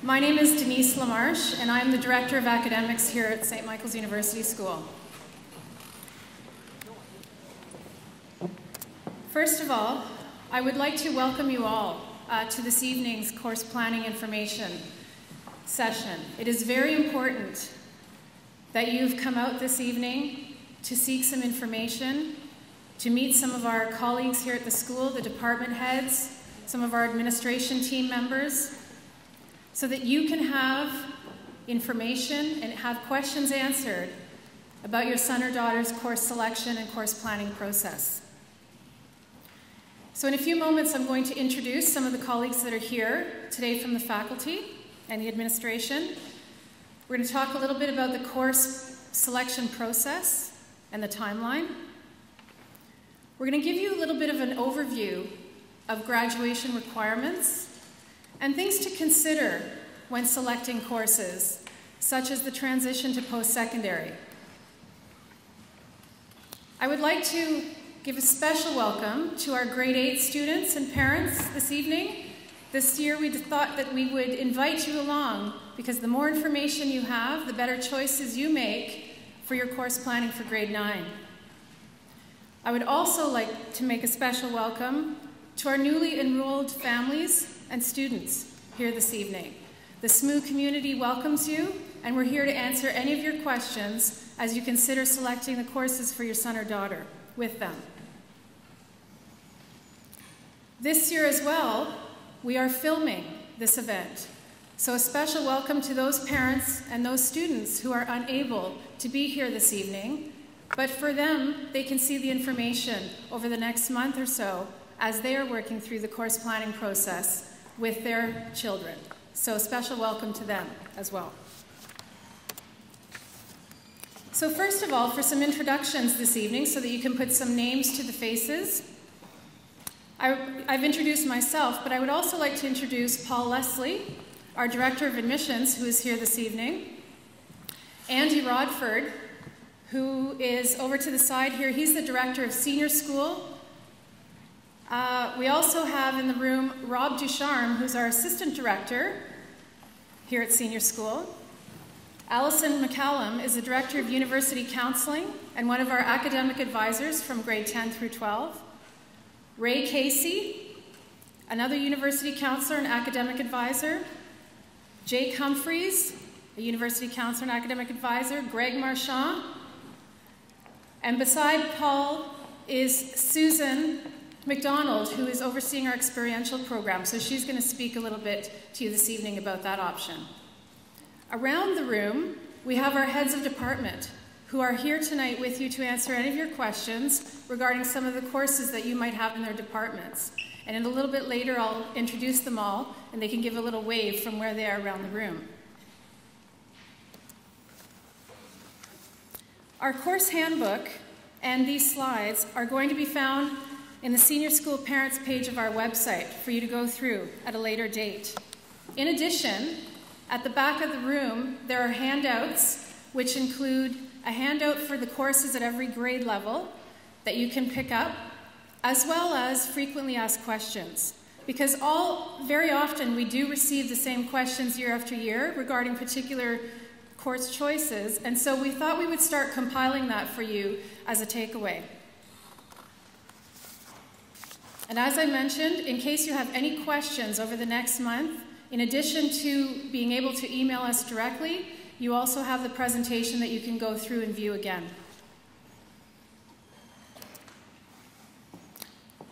My name is Denise Lamarche, and I'm the Director of Academics here at St. Michael's University School. First of all, I would like to welcome you all to this evening's course planning information session. It is very important that you've come out this evening to seek some information, to meet some of our colleagues here at the school, the department heads, some of our administration team members, so that you can have information and have questions answered about your son or daughter's course selection and course planning process. So in a few moments, I'm going to introduce some of the colleagues that are here today from the faculty and the administration. We're going to talk a little bit about the course selection process and the timeline. We're going to give you a little bit of an overview of graduation requirements and things to consider when selecting courses, such as the transition to post-secondary. I would like to give a special welcome to our grade 8 students and parents this evening. This year we thought that we would invite you along because the more information you have, the better choices you make for your course planning for grade 9. I would also like to make a special welcome to our newly enrolled families and students here this evening. The SMU community welcomes you, and we're here to answer any of your questions as you consider selecting the courses for your son or daughter with them. This year as well, we are filming this event. So a special welcome to those parents and those students who are unable to be here this evening, but for them, they can see the information over the next month or so as they are working through the course planning process with their children. So a special welcome to them as well. So first of all, for some introductions this evening so that you can put some names to the faces. I've introduced myself, but I would also like to introduce Paul Leslie, our Director of Admissions, who is here this evening. Andy Rodford, who is over to the side here. He's the Director of Senior School. We also have in the room Rob Ducharme, who's our Assistant Director here at Senior School. Allison McCallum is the Director of University Counseling and one of our academic advisors from grade 10 through 12. Ray Casey, another university counselor and academic advisor. Jake Humphreys, a university counselor and academic advisor. Greg Marchand. And beside Paul is Susan McDonald, who is overseeing our experiential program. So she's going to speak a little bit to you this evening about that option. Around the room, we have our heads of department who are here tonight with you to answer any of your questions regarding some of the courses that you might have in their departments. And in a little bit later, I'll introduce them all, and they can give a little wave from where they are around the room. Our course handbook and these slides are going to be found in the Senior School Parents page of our website for you to go through at a later date. In addition, at the back of the room, there are handouts which include a handout for the courses at every grade level that you can pick up, as well as frequently asked questions. Because very often we do receive the same questions year after year regarding particular course choices, and so we thought we would start compiling that for you as a takeaway. And as I mentioned, in case you have any questions over the next month, in addition to being able to email us directly, you also have the presentation that you can go through and view again.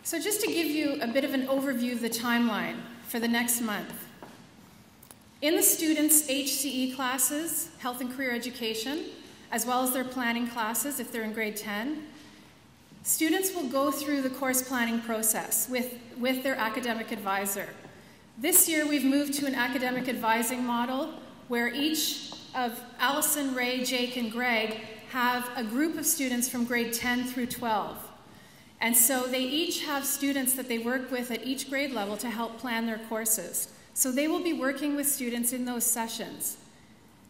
So just to give you a bit of an overview of the timeline for the next month. In the students' HCE classes, Health and Career Education, as well as their planning classes if they're in grade 10, students will go through the course planning process with their academic advisor. This year we've moved to an academic advising model where each of Allison, Ray, Jake, and Greg have a group of students from grade 10 through 12. And so they each have students that they work with at each grade level to help plan their courses. So they will be working with students in those sessions.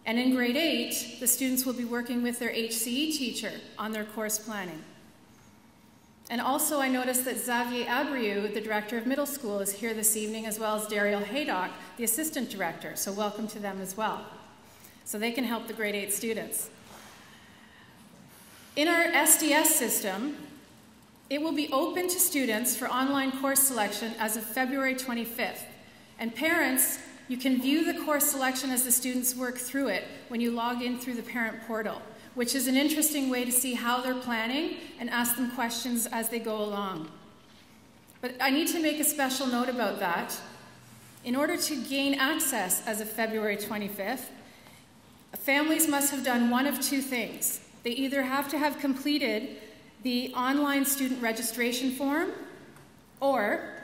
And in grade 8, the students will be working with their HCE teacher on their course planning. And also I noticed that Xavier Abriou, the director of middle school, is here this evening, as well as Daryl Haydock, the assistant director. So welcome to them as well. So they can help the grade 8 students. In our SDS system, it will be open to students for online course selection as of February 25th. And parents, you can view the course selection as the students work through it when you log in through the parent portal, which is an interesting way to see how they're planning and ask them questions as they go along. But I need to make a special note about that. In order to gain access as of February 25th, families must have done one of two things. They either have to have completed the online student registration form or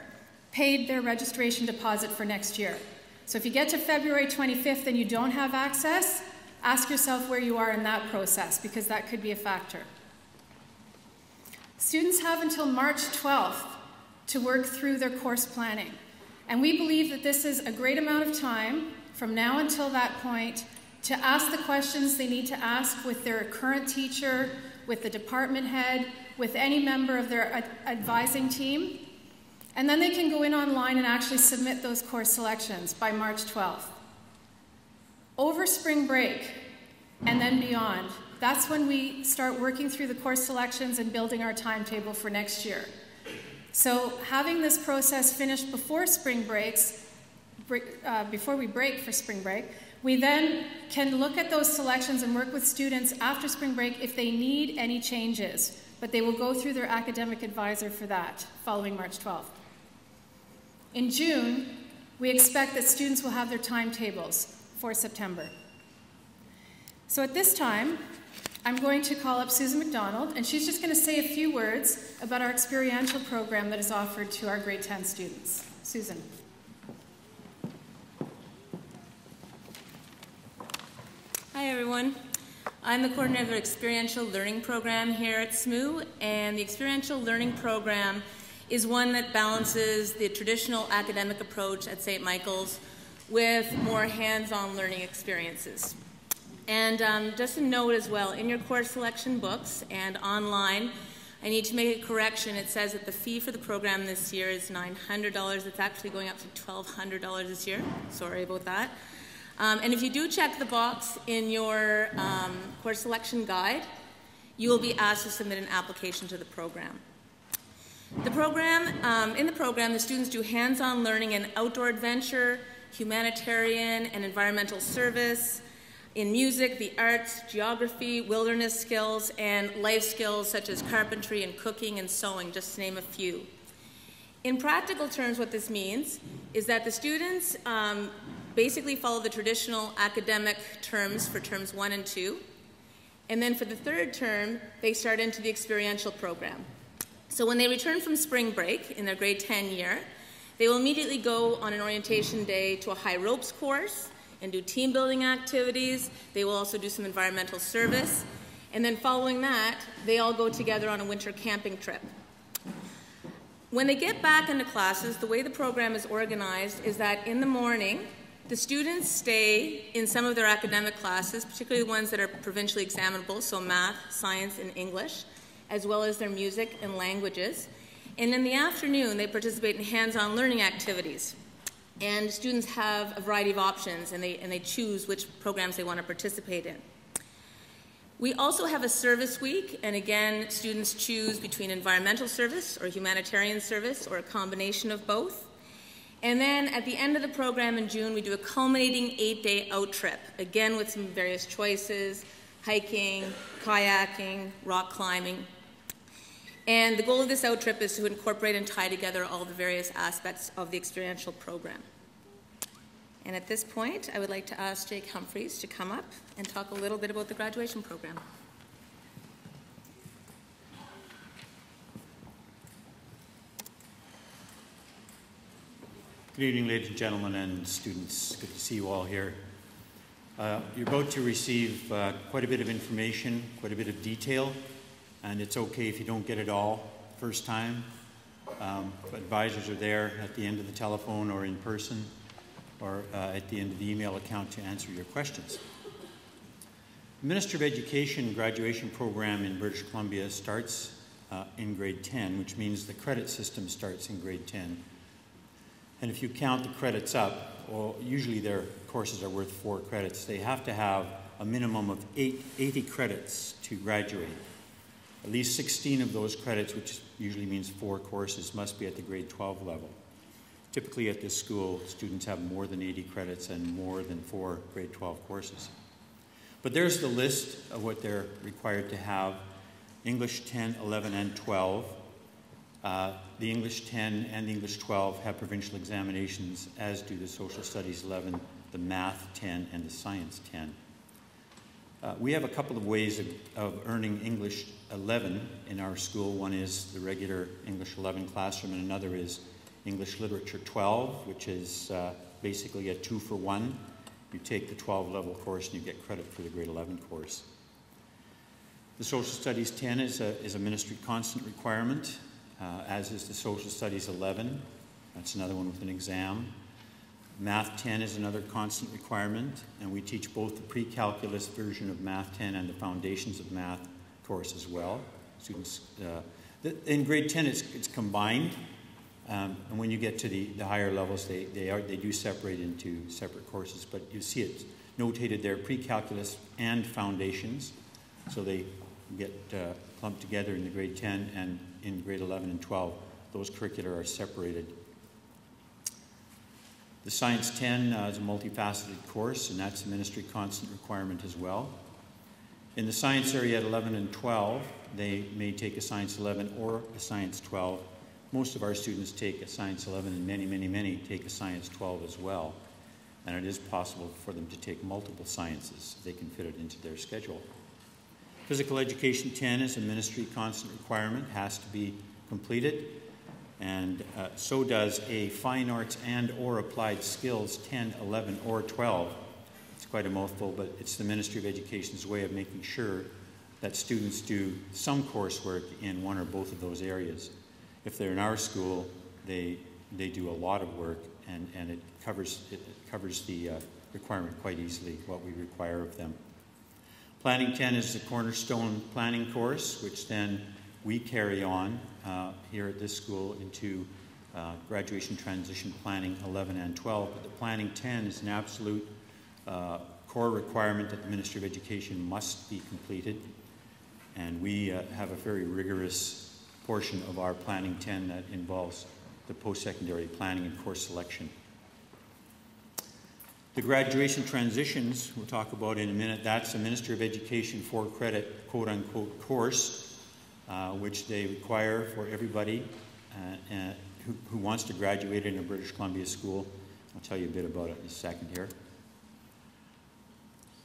paid their registration deposit for next year. So if you get to February 25th and you don't have access, ask yourself where you are in that process, because that could be a factor. Students have until March 12th to work through their course planning. And we believe that this is a great amount of time from now until that point to ask the questions they need to ask with their current teacher, with the department head, with any member of their advising team. And then they can go in online and actually submit those course selections by March 12th. Over spring break and then beyond, that's when we start working through the course selections and building our timetable for next year. So having this process finished before spring breaks, before we break for spring break, we then can look at those selections and work with students after spring break if they need any changes, but they will go through their academic advisor for that following March 12th. In June, we expect that students will have their timetables for September. So at this time, I'm going to call up Susan McDonald, and she's just going to say a few words about our experiential program that is offered to our grade 10 students. Susan. Hi everyone. I'm the coordinator of the Experiential Learning Program here at SMU, and the Experiential Learning Program is one that balances the traditional academic approach at St. Michael's with more hands-on learning experiences. And just a note as well, in your course selection books and online, I need to make a correction. It says that the fee for the program this year is $900. It's actually going up to $1,200 this year. Sorry about that. And if you do check the box in your course selection guide, you will be asked to submit an application to the program. The program, in the program, the students do hands-on learning in outdoor adventure, humanitarian and environmental service, in music, the arts, geography, wilderness skills, and life skills such as carpentry and cooking and sewing, just to name a few. In practical terms, what this means is that the students basically follow the traditional academic terms for terms 1 and 2, and then for the third term, they start into the experiential program. So when they return from spring break in their grade 10 year, they will immediately go on an orientation day to a high ropes course and do team building activities. They will also do some environmental service. And then following that, they all go together on a winter camping trip. When they get back into classes, the way the program is organized is that in the morning, the students stay in some of their academic classes, particularly the ones that are provincially examinable, so math, science, and English, as well as their music and languages. And in the afternoon, they participate in hands-on learning activities. And students have a variety of options, and they choose which programs they want to participate in. We also have a service week, and again, students choose between environmental service or humanitarian service or a combination of both. And then at the end of the program in June, we do a culminating 8-day out trip, again with some various choices, hiking, kayaking, rock climbing. And the goal of this out trip is to incorporate and tie together all the various aspects of the experiential program. And at this point, I would like to ask Jake Humphreys to come up and talk a little bit about the graduation program. Good evening, ladies and gentlemen and students. Good to see you all here. You're about to receive quite a bit of information, quite a bit of detail, and it's okay if you don't get it all first time. Advisors are there at the end of the telephone or in person or at the end of the email account to answer your questions. The Minister of Education graduation program in British Columbia starts in grade 10, which means the credit system starts in grade 10. And if you count the credits up, well, usually their courses are worth 4 credits. They have to have a minimum of 80 credits to graduate. At least 16 of those credits, which usually means 4 courses, must be at the grade 12 level. Typically at this school, students have more than 80 credits and more than 4 grade 12 courses. But there's the list of what they're required to have. English 10, 11, and 12. The English 10 and the English 12 have provincial examinations, as do the Social Studies 11, the Math 10, and the Science 10. We have a couple of ways of earning English 11 in our school. One is the regular English 11 classroom, and another is English Literature 12, which is basically a 2-for-1. You take the 12 level course and you get credit for the grade 11 course. The Social Studies 10 is a ministry constant requirement, as is the Social Studies 11. That's another one with an exam. Math 10 is another constant requirement, and we teach both the pre-calculus version of Math 10 and the Foundations of Math course as well. Students, in grade 10 it's combined, and when you get to the higher levels they do separate into separate courses, but you see it notated there, pre-calculus and Foundations, so they get clumped together in the grade 10, and in grade 11 and 12 those curricula are separated. The Science 10 is a multifaceted course, and that's a ministry constant requirement as well. In the science area at 11 and 12, they may take a Science 11 or a Science 12. Most of our students take a Science 11, and many take a Science 12 as well. And it is possible for them to take multiple sciences. They can fit it into their schedule. Physical Education 10 is a ministry constant requirement, has to be completed. And so does a Fine Arts and or Applied Skills 10, 11, or 12. It's quite a mouthful, but it's the Ministry of Education's way of making sure that students do some coursework in one or both of those areas. If they're in our school, they do a lot of work, and it covers the requirement quite easily, what we require of them. Planning 10 is the cornerstone planning course, which then we carry on here at this school into graduation transition planning 11 and 12. But the planning 10 is an absolute core requirement that the Ministry of Education must be completed. And we have a very rigorous portion of our planning 10 that involves the post-secondary planning and course selection. The graduation transitions we'll talk about in a minute. That's a Ministry of Education 4-credit quote-unquote course which they require for everybody who wants to graduate in a British Columbia school. I'll tell you a bit about it in a second here.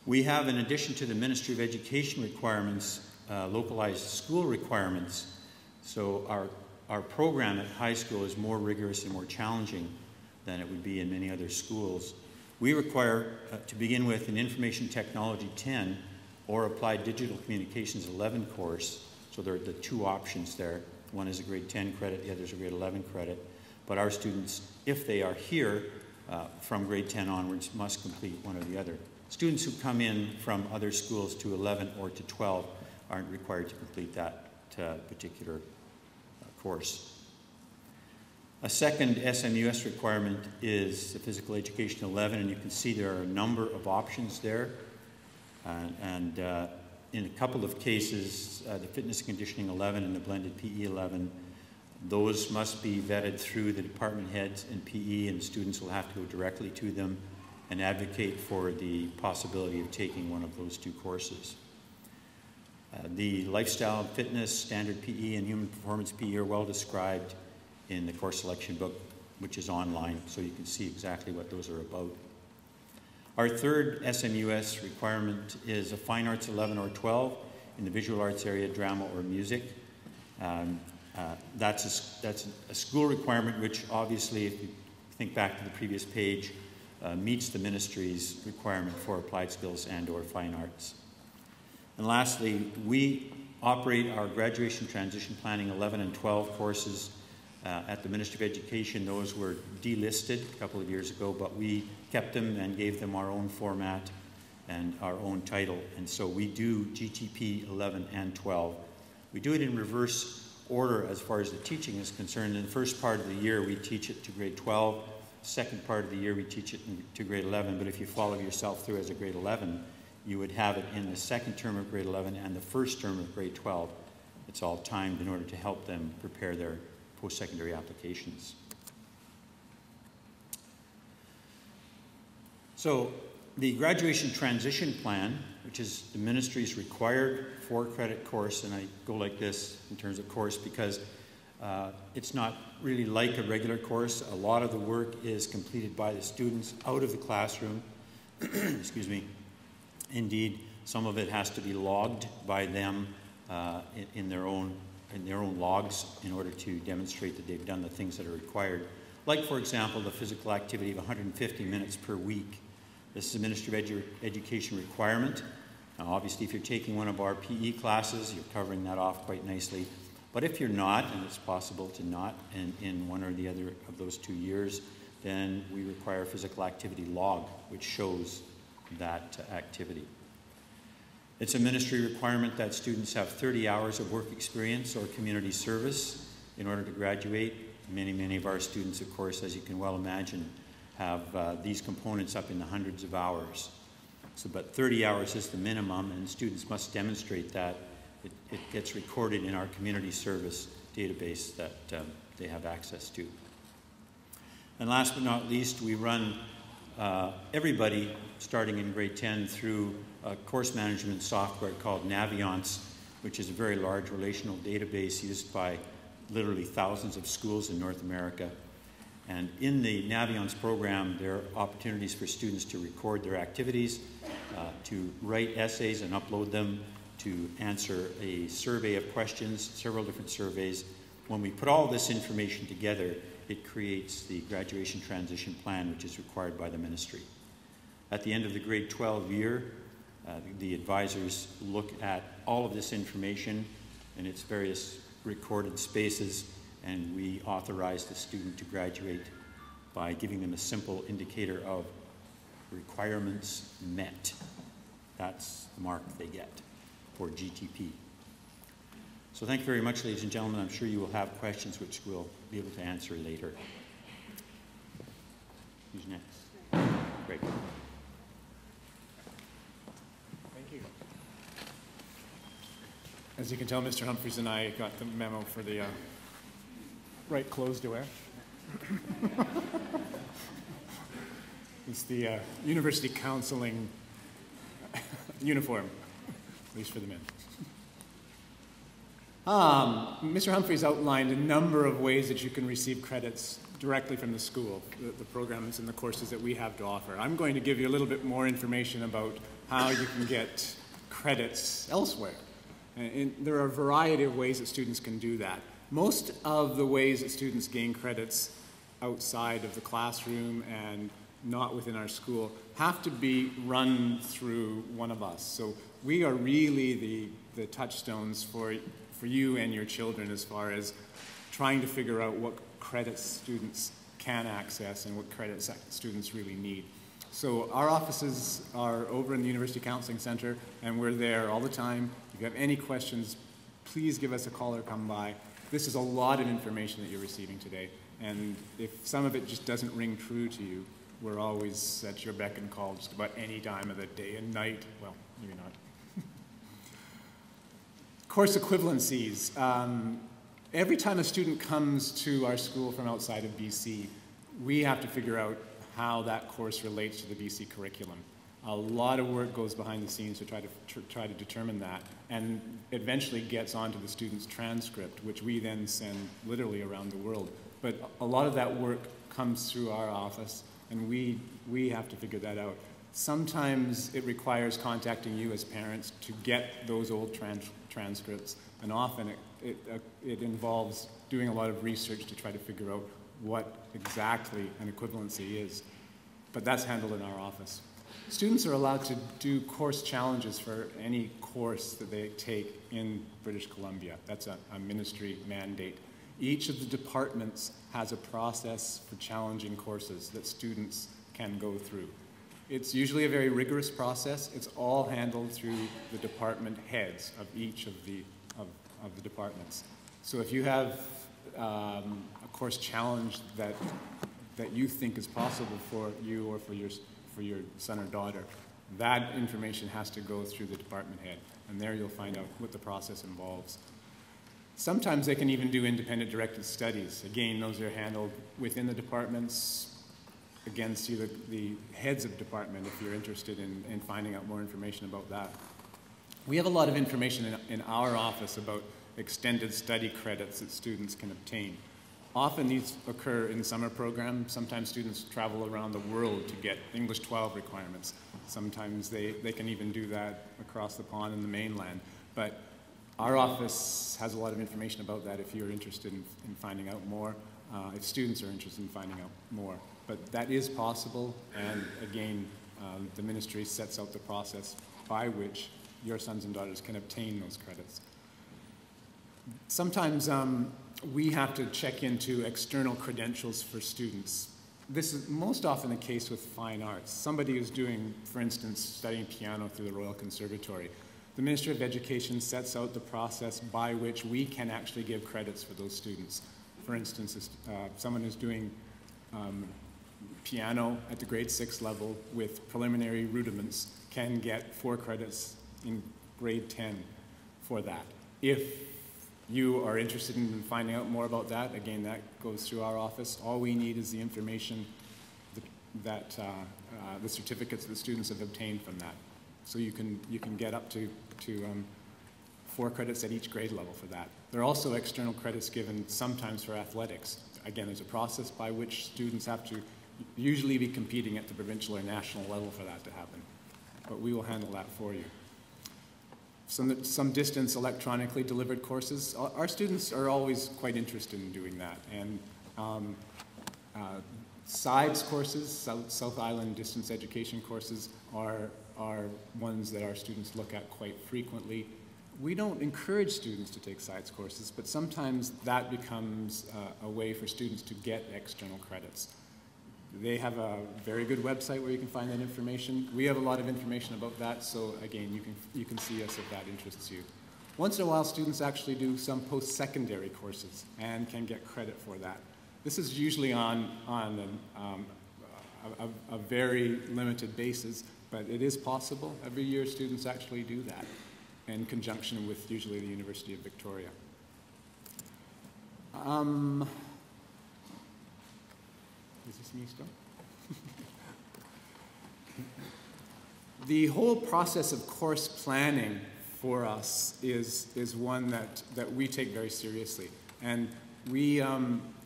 We have, in addition to the Ministry of Education requirements, localized school requirements. So our program at high school is more rigorous and more challenging than it would be in many other schools. We require, to begin with, an Information Technology 10 or Applied Digital Communications 11 course. So there are the 2 options there. One is a grade 10 credit, the other is a grade 11 credit. But our students, if they are here from grade 10 onwards, must complete one or the other. Students who come in from other schools to 11 or to 12 aren't required to complete that particular course. A second SMUS requirement is the Physical Education 11, and you can see there are a number of options there. In a couple of cases, the Fitness and Conditioning 11 and the Blended PE 11, those must be vetted through the department heads in PE, and students will have to go directly to them and advocate for the possibility of taking one of those 2 courses. The Lifestyle and Fitness, Standard PE, and Human Performance PE are well described in the course selection book, which is online, so you can see exactly what those are about. Our third SMUS requirement is a Fine Arts 11 or 12 in the visual arts area, drama or music. That's a school requirement which obviously, if you think back to the previous page, meets the ministry's requirement for applied skills and or fine arts. And lastly, we operate our graduation transition planning 11 and 12 courses at the Ministry of Education. Those were delisted a couple of years ago, but we kept them and gave them our own format and our own title. And so we do GTP 11 and 12. We do it in reverse order as far as the teaching is concerned. In the first part of the year, we teach it to grade 12. Second part of the year, we teach it to grade 11. But if you follow yourself through as a grade 11, you would have it in the second term of grade 11 and the first term of grade 12. It's all timed in order to help them prepare their post-secondary applications. So the graduation transition plan, which is the ministry's required 4-credit course, and I go like this in terms of course because it's not really like a regular course. A lot of the work is completed by the students out of the classroom. Excuse me. Indeed, some of it has to be logged by them in their own logs in order to demonstrate that they've done the things that are required. Like, for example, the physical activity of 150 minutes per week. This is a Ministry of Education requirement. Now, obviously, if you're taking one of our PE classes, you're covering that off quite nicely. But if you're not, and it's possible to not in one or the other of those 2 years, then we require a physical activity log, which shows that activity. It's a ministry requirement that students have 30 hours of work experience or community service in order to graduate. Many of our students, of course, as you can well imagine, have these components up in the hundreds of hours. So, but 30 hours is the minimum, and students must demonstrate that. It gets recorded in our community service database that they have access to. And last but not least, we run everybody starting in grade 10 through a course management software called Naviance, which is a very large relational database used by literally thousands of schools in North America. And in the Naviance program, there are opportunities for students to record their activities, to write essays and upload them, to answer a survey of questions, several different surveys. When we put all this information together, it creates the graduation transition plan, which is required by the ministry. At the end of the grade 12 year, the advisors look at all of this information in its various recorded spaces, and we authorize the student to graduate by giving them a simple indicator of requirements met. That's the mark they get for GTP. So thank you very much, ladies and gentlemen. I'm sure you will have questions which we'll be able to answer later. Who's next? Great. Thank you. As you can tell, Mr. Humphreys and I got the memo for the right clothes to wear. It's the university counseling uniform, at least for the men. Mr. Humphreys outlined a number of ways that you can receive credits directly from the school, the programs and the courses that we have to offer. I'm going to give you a little bit more information about how you can get credits elsewhere. And there are a variety of ways that students can do that. Most of the ways that students gain credits outside of the classroom and not within our school have to be run through one of us. So we are really the touchstones for you and your children as far as trying to figure out what credits students can access and what credits students really need. So our offices are over in the University Counseling Center, and we're there all the time. If you have any questions, please give us a call or come by. This is a lot of information that you're receiving today, and if some of it just doesn't ring true to you, we're always at your beck and call just about any time of the day and night. Well, maybe not. Course equivalencies. Every time a student comes to our school from outside of BC, we have to figure out how that course relates to the BC curriculum. A lot of work goes behind the scenes to try to determine that, and eventually gets onto the student's transcript, which we then send literally around the world. But a lot of that work comes through our office, and we have to figure that out. Sometimes it requires contacting you as parents to get those old transcripts, and often it involves doing a lot of research to try to figure out what exactly an equivalency is. But that's handled in our office. Students are allowed to do course challenges for any course that they take in British Columbia. That's a ministry mandate. Each of the departments has a process for challenging courses that students can go through. It's usually a very rigorous process. It's all handled through the department heads of each of the departments. So if you have a course challenge that you think is possible for you or for your son or daughter, that information has to go through the department head, and there you'll find out what the process involves. Sometimes they can even do independent directed studies. Again, those are handled within the departments. Again, see the heads of department if you're interested in finding out more information about that. We have a lot of information in our office about extended study credits that students can obtain. Often these occur in summer programs. Sometimes students travel around the world to get English 12 requirements. Sometimes they can even do that across the pond in the mainland. But our office has a lot of information about that if you're interested in finding out more, if students are interested in finding out more. But that is possible, and again, the ministry sets out the process by which your sons and daughters can obtain those credits. Sometimes we have to check into external credentials for students. This is most often the case with fine arts. Somebody who's doing, for instance, studying piano through the Royal Conservatory. The Ministry of Education sets out the process by which we can actually give credits for those students. For instance, someone who's doing piano at the grade 6 level with preliminary rudiments can get 4 credits in grade 10 for that. If you are interested in finding out more about that, again, that goes through our office. All we need is the information that the certificates that students have obtained from that. So you can get up to 4 credits at each grade level for that. There are also external credits given sometimes for athletics. Again, there's a process by which students have to usually be competing at the provincial or national level for that to happen. But we will handle that for you. Some distance electronically delivered courses. Our students are always quite interested in doing that. And SIDES courses, South Island Distance Education courses, are ones that our students look at quite frequently. We don't encourage students to take SIDES courses, but sometimes that becomes a way for students to get external credits. They have a very good website where you can find that information. We have a lot of information about that, so again, you can see us if that interests you. Once in a while, students actually do some post-secondary courses and can get credit for that. This is usually on a very limited basis, but it is possible. Every year, students actually do that in conjunction with usually the University of Victoria. Is this me still? The whole process of course planning for us is one that we take very seriously. And we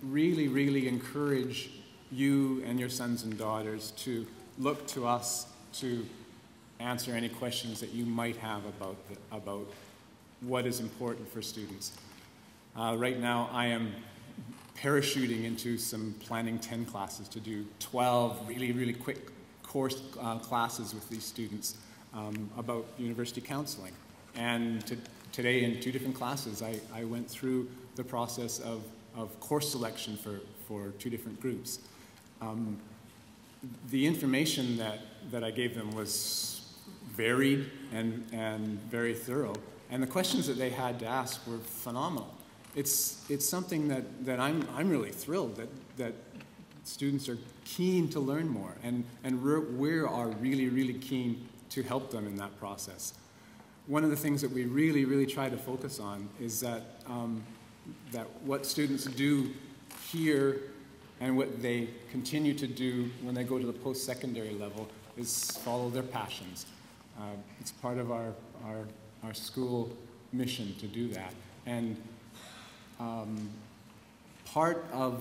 really encourage you and your sons and daughters to look to us to answer any questions that you might have about what is important for students. Right now, I am parachuting into some Planning 10 classes to do 12 really quick course classes with these students about university counseling. And today in 2 different classes, I went through the process of course selection for 2 different groups. The information that I gave them was varied and very thorough, and the questions that they had to ask were phenomenal. It's something that I'm really thrilled that students are keen to learn more, and we are really keen to help them in that process. One of the things that we really try to focus on is that what students do here and what they continue to do when they go to the post-secondary level is follow their passions. It's part of our school mission to do that. And part of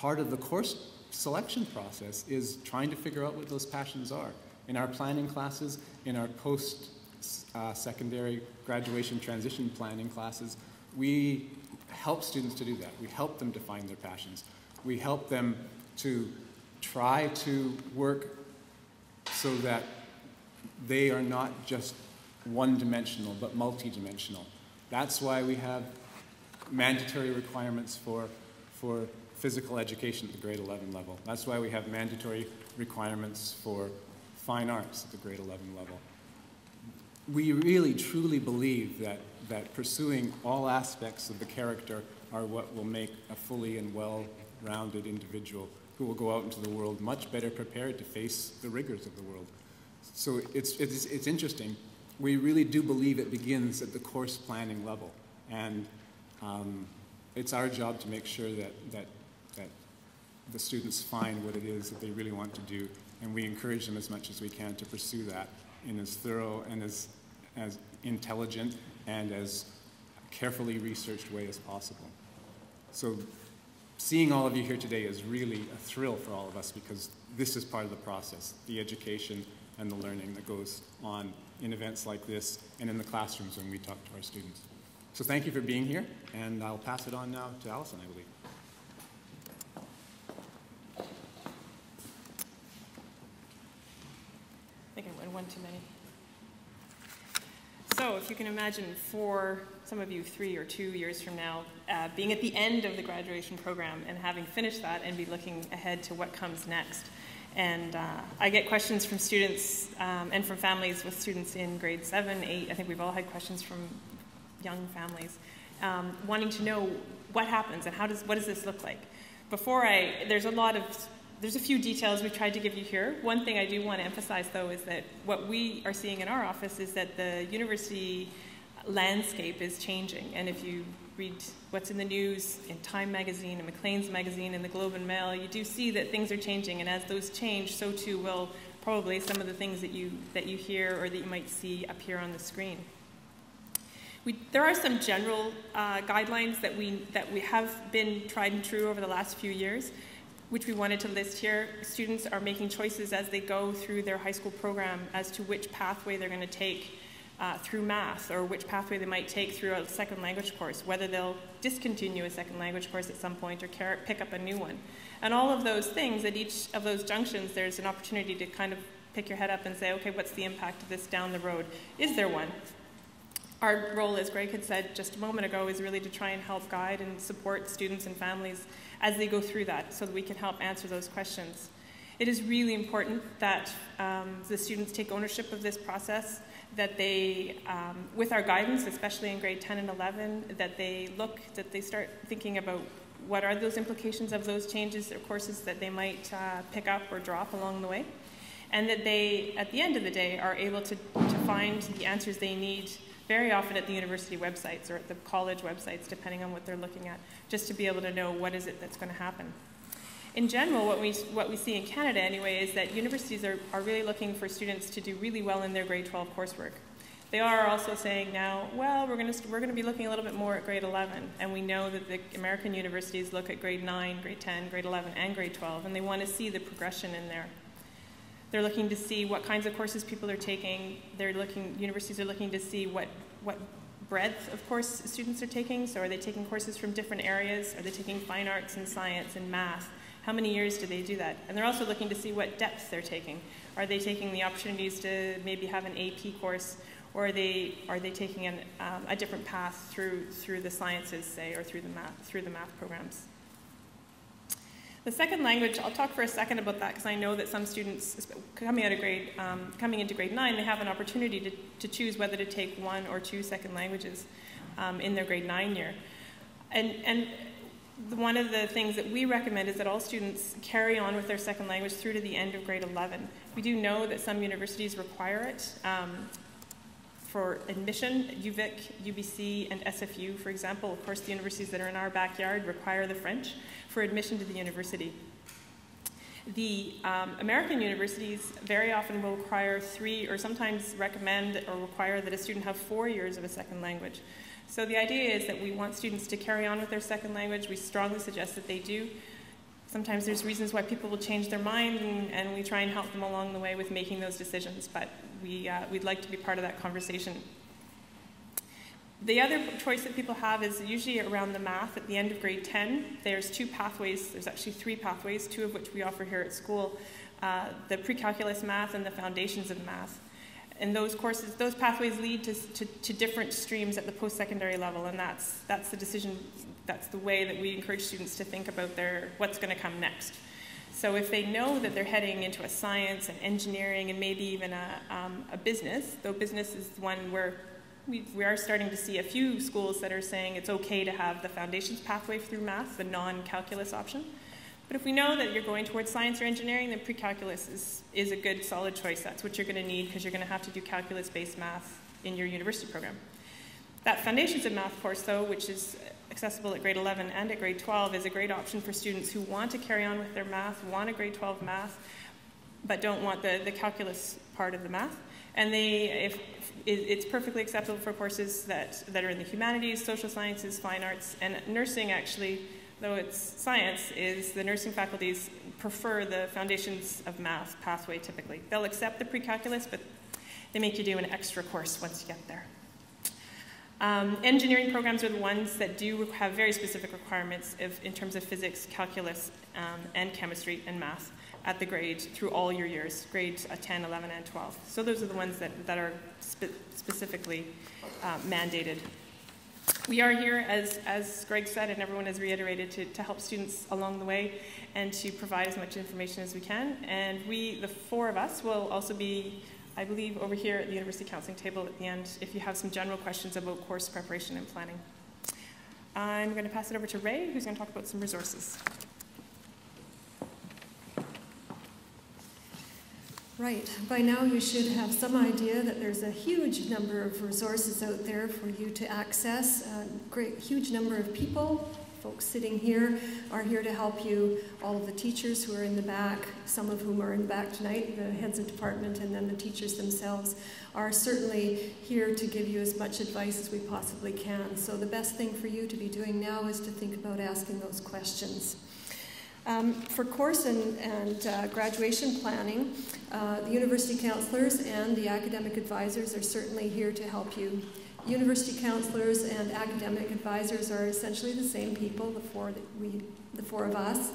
the course selection process is trying to figure out what those passions are. In our planning classes, in our post-secondary graduation transition planning classes, we help students to do that. We help them to find their passions. We help them to try to work so that they are not just one-dimensional, but multi-dimensional. That's why we have mandatory requirements for physical education at the grade 11 level. That's why we have mandatory requirements for fine arts at the grade 11 level. We really, truly believe that pursuing all aspects of the character are what will make a fully and well-rounded individual who will go out into the world much better prepared to face the rigors of the world. So it's interesting. We really do believe it begins at the course planning level, and it's our job to make sure that the students find what it is that they really want to do, and we encourage them as much as we can to pursue that in as thorough and as intelligent and as carefully researched way as possible. So seeing all of you here today is really a thrill for all of us, because this is part of the process, the education and the learning that goes on in events like this and in the classrooms when we talk to our students. So thank you for being here, and I'll pass it on now to Allison, I believe. I think I went one too many. So if you can imagine, for some of you 3 or 2 years from now, being at the end of the graduation program and having finished that and be looking ahead to what comes next. And I get questions from students and from families with students in grade 7, 8. I think we've all had questions from young families wanting to know what happens and what does this look like. There's a few details we've tried to give you here. One thing I do want to emphasize, though, is that what we are seeing in our office is that the university landscape is changing. And if you read what's in the news in Time magazine and Maclean's magazine and the Globe and Mail, you do see that things are changing. And as those change, so too will probably some of the things that you hear or that you might see up here on the screen. There are some general guidelines that we have been tried and true over the last few years, which we wanted to list here. Students are making choices as they go through their high school program as to which pathway they're going to take through math, or which pathway they might take through a second language course, whether they'll discontinue a second language course at some point or pick up a new one. And all of those things, at each of those junctions, there's an opportunity to kind of pick your head up and say, okay, what's the impact of this down the road? Is there one? Our role, as Greg had said just a moment ago, is really to try and help guide and support students and families as they go through that, so that we can help answer those questions. It is really important that the students take ownership of this process, that they, with our guidance, especially in grade 10 and 11, that they start thinking about what are those implications of those changes or courses that they might pick up or drop along the way, and that they, at the end of the day, are able to find the answers they need very often at the university websites or at the college websites, depending on what they're looking at, just to be able to know what is it that's going to happen. In general, what we see in Canada anyway is that universities are really looking for students to do really well in their grade 12 coursework. They are also saying now, well, we're going to be looking a little bit more at grade 11, and we know that the American universities look at grade 9, grade 10, grade 11, and grade 12, and they want to see the progression in there. They're looking to see what kinds of courses people are taking. Universities are looking to see what breadth of course students are taking. So are they taking courses from different areas? Are they taking fine arts and science and math? How many years do they do that? And they're also looking to see what depth they're taking. Are they taking the opportunities to maybe have an AP course, or are they taking a different path through the sciences, say, or through the math programs? The second language, I'll talk for a second about that, because I know that some students coming into grade 9, they have an opportunity to choose whether to take 1 or 2 second languages in their grade 9 year. And one of the things that we recommend is that all students carry on with their second language through to the end of grade 11. We do know that some universities require it for admission. UVic, UBC, and SFU, for example, of course, the universities that are in our backyard require the French for admission to the university. The American universities very often will require 3, or sometimes recommend or require that a student have 4 years of a second language. So the idea is that we want students to carry on with their second language. We strongly suggest that they do. Sometimes there's reasons why people will change their mind, and we try and help them along the way with making those decisions, but we'd like to be part of that conversation. The other choice that people have is usually around the math at the end of grade 10. There's 2 pathways, there's actually 3 pathways, 2 of which we offer here at school, the pre-calculus math and the foundations of math. And those courses, those pathways lead to different streams at the post-secondary level, and that's the decision, that's the way that we encourage students to think about what's going to come next. So if they know that they're heading into a science and engineering and maybe even a business, though business is one where We are starting to see a few schools that are saying it's okay to have the foundations pathway through math, the non-calculus option. But if we know that you're going towards science or engineering, then pre-calculus is a good, solid choice. That's what you're going to need, because you're going to have to do calculus-based math in your university program. That Foundations of Math course, though, which is accessible at grade 11 and at grade 12, is a great option for students who want to carry on with their math, want a grade 12 math, but don't want the calculus part of the math. And it's perfectly acceptable for courses that are in the humanities, social sciences, fine arts, and nursing. Actually, though it's science, is the nursing faculties prefer the Foundations of Math pathway typically. They'll accept the pre-calculus, but they make you do an extra course once you get there. Engineering programs are the ones that do have very specific requirements in terms of physics, calculus, and chemistry and math at the grade through all your years, grades 10, 11, and 12. So those are the ones that are specifically mandated. We are here, as Greg said, and everyone has reiterated, to help students along the way and to provide as much information as we can. And the four of us, will also be, I believe, over here at the University Counseling table at the end if you have some general questions about course preparation and planning. I'm going to pass it over to Ray, who's going to talk about some resources. Right. By now you should have some idea that there's a huge number of resources out there for you to access. A huge number of people, folks sitting here, are here to help you. All of the teachers who are in the back, some of whom are in the back tonight, the heads of department, and then the teachers themselves, are certainly here to give you as much advice as we possibly can. So the best thing for you to be doing now is to think about asking those questions. For course and graduation planning, the university counselors and the academic advisors are certainly here to help you. University counselors and academic advisors are essentially the same people, the four of us.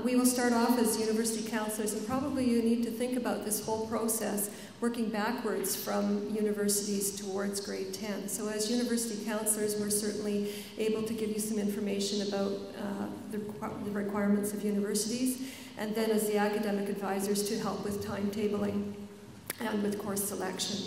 We will start off as university counselors, and probably you need to think about this whole process working backwards from universities towards grade 10. So as university counselors, we're certainly able to give you some information about the requirements of universities, and then as the academic advisors to help with timetabling and with course selection.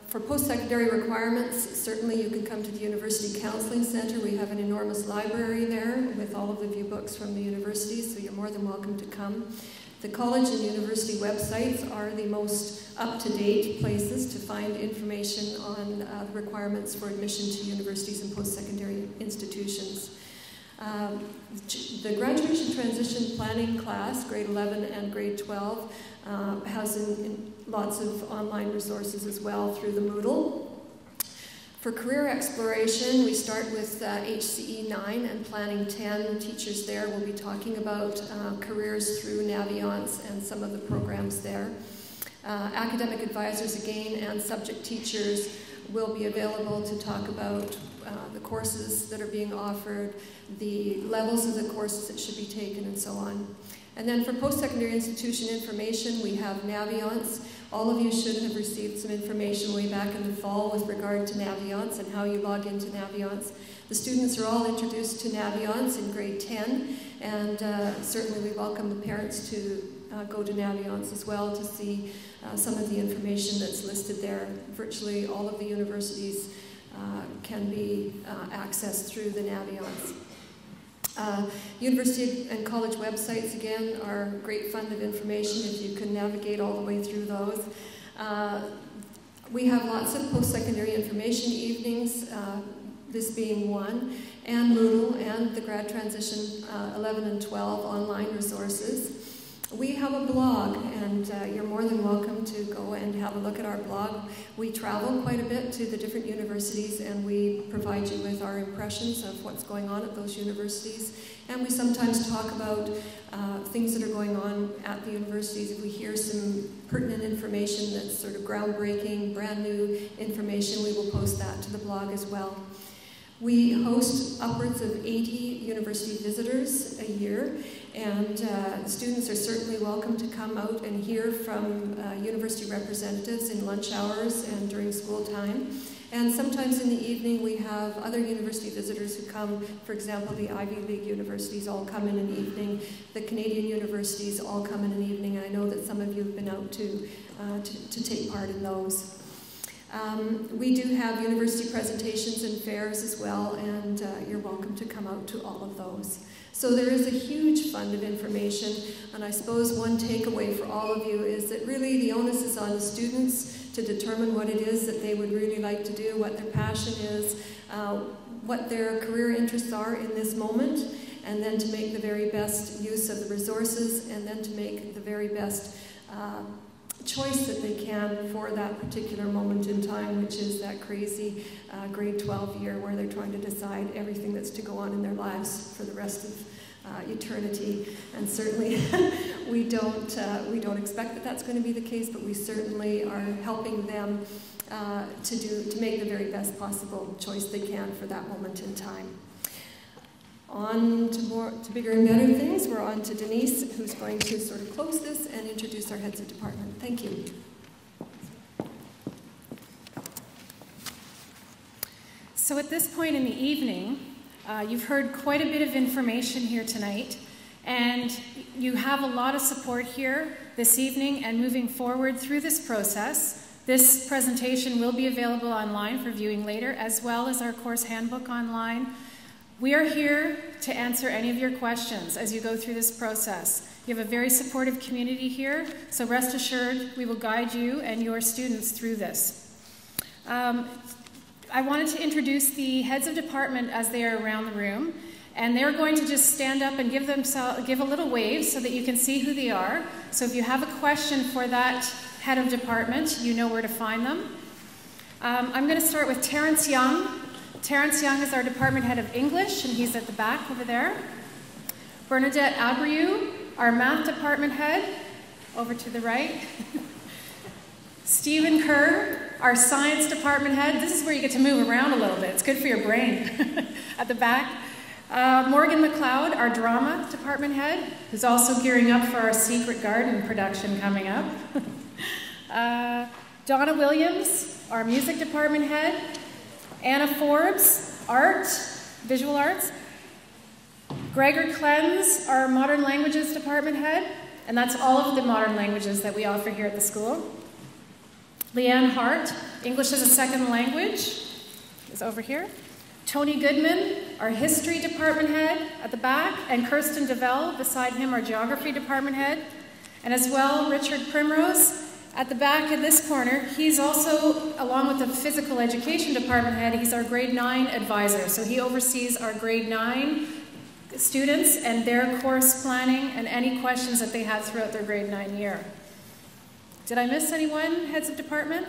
For post-secondary requirements, certainly you can come to the University Counseling Center. We have an enormous library there with all of the view books from the universities, so you're more than welcome to come. The college and university websites are the most up-to-date places to find information on the requirements for admission to universities and post-secondary institutions. The graduation transition planning class, grade 11 and grade 12, has lots of online resources as well through the Moodle. For career exploration, we start with HCE 9 and Planning 10. The teachers there will be talking about careers through Naviance and some of the programs there. Academic advisors again and subject teachers will be available to talk about the courses that are being offered, the levels of the courses that should be taken, and so on. And then for post-secondary institution information, we have Naviance. All of you should have received some information way back in the fall with regard to Naviance and how you log into Naviance. The students are all introduced to Naviance in grade 10, and certainly we welcome the parents to go to Naviance as well to see some of the information that's listed there. Virtually all of the universities can be accessed through the Naviance. University and college websites, again, are a great fund of information if you can navigate all the way through those. We have lots of post-secondary information evenings, this being one, and Moodle and the Grad Transition 11 and 12 online resources. We have a blog, and you're more than welcome to go and have a look at our blog. We travel quite a bit to the different universities, and we provide you with our impressions of what's going on at those universities. And we sometimes talk about things that are going on at the universities. If we hear some pertinent information that's sort of groundbreaking, brand new information, we will post that to the blog as well. We host upwards of 80 university visitors a year, and students are certainly welcome to come out and hear from university representatives in lunch hours and during school time. And sometimes in the evening we have other university visitors who come. For example, the Ivy League universities all come in an evening. The Canadian universities all come in an evening. I know that some of you have been out to take part in those. We do have university presentations and fairs as well, and you're welcome to come out to all of those. So there is a huge fund of information, and I suppose one takeaway for all of you is that really the onus is on the students to determine what it is that they would really like to do, what their passion is, what their career interests are in this moment, and then to make the very best use of the resources, and then to make the very best choice that they can for that particular moment in time, which is that crazy grade 12 year where they're trying to decide everything that's to go on in their lives for the rest of eternity. And certainly we don't expect that that's going to be the case, but we certainly are helping them to make the very best possible choice they can for that moment in time. On to bigger and better things, we're on to Denise, who's going to sort of close this and introduce our heads of department. Thank you. So at this point in the evening, you've heard quite a bit of information here tonight, and you have a lot of support here this evening and moving forward through this process. This presentation will be available online for viewing later, as well as our course handbook online. We are here to answer any of your questions as you go through this process. You have a very supportive community here, so rest assured we will guide you and your students through this. I wanted to introduce the heads of department as they are around the room, and they're going to just stand up and give a little wave so that you can see who they are. So if you have a question for that head of department, you know where to find them. I'm going to start with Terrence Young. Terrence Young is our department head of English, and he's at the back over there. Bernadette Abreu, our math department head, over to the right. Stephen Kerr, our science department head. This is where you get to move around a little bit. It's good for your brain. At the back. Morgan McLeod, our drama department head, who's also gearing up for our Secret Garden production coming up. Donna Williams, our music department head. Anna Forbes, art, visual arts. Gregor Cleanse, our modern languages department head, and that's all of the modern languages that we offer here at the school. Leanne Hart, English as a second language, is over here. Tony Goodman, our history department head at the back, and Kirsten DeVell, beside him, our geography department head. And as well, Richard Primrose, at the back of this corner. He's also, along with the physical education department head, he's our grade 9 advisor. So he oversees our grade 9 students and their course planning and any questions that they have throughout their grade 9 year. Did I miss anyone, heads of department?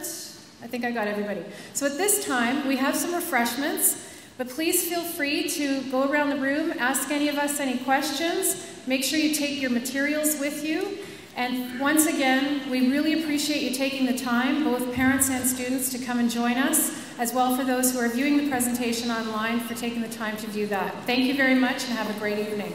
I think I got everybody. So at this time, we have some refreshments, but please feel free to go around the room, ask any of us any questions, make sure you take your materials with you. And once again, we really appreciate you taking the time, both parents and students, to come and join us, as well for those who are viewing the presentation online for taking the time to view that. Thank you very much and have a great evening.